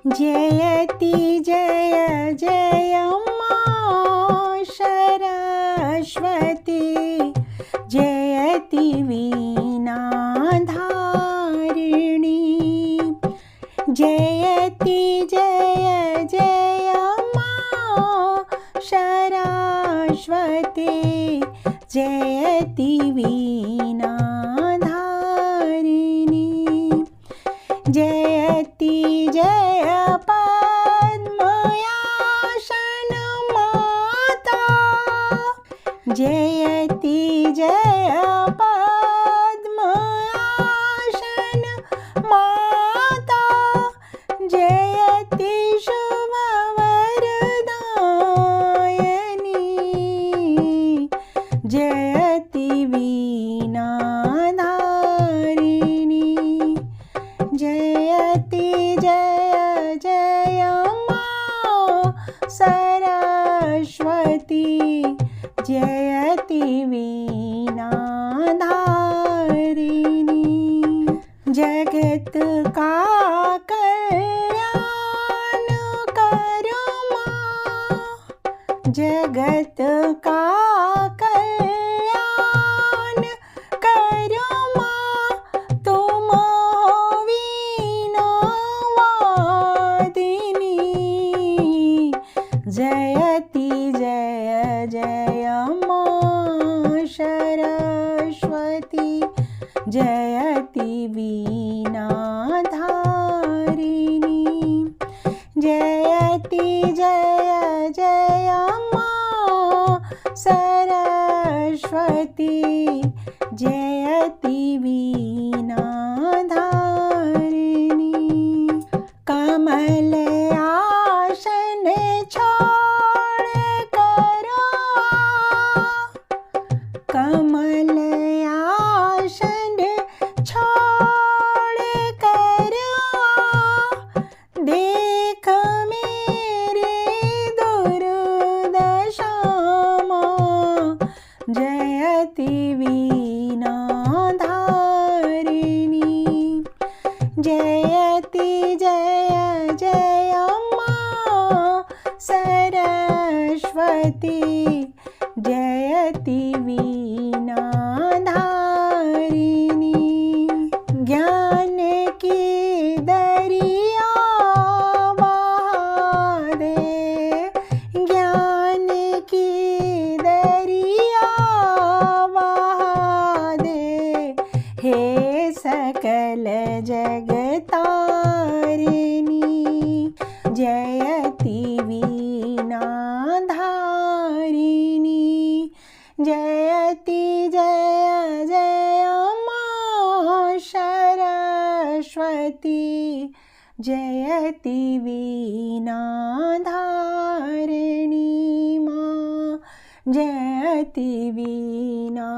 जयति जय जय मा सरस्वती जयति वीणाधारिणी जयति जय जय मा सरस्वती जयति वीणाधारिणी जयति जय पद्मयासन माता जयति जय पद्मयासन माता जयति शुभवरदायिनी जयति वीणाधारिणी जयति जय जय मा सरस्वती जयति वीणाधारिणी जगत का कल्याण करो माँ जगत का कल्याण करो माँ तुम जयति जय जय मा सरस्वती जयति वीणाधारिणी जयति जय जय मा सरस्वती जयति वीणाधारिणी कमल आसन कमल आसन छोड़ कर देख मेरे दुर्दशा जयति वीणाधारिणी जयति जय जय मा सरस्वती जयति वीणाधारिणी ज्ञान की दरिया बहा दे ज्ञान की दरिया बहा दे हे सकल जगतारिणी जयति वीणाधारिणी जयति जय जय मा सरस्वती जयति वीणाधारिणी माँ जयति वीणाधारिणी।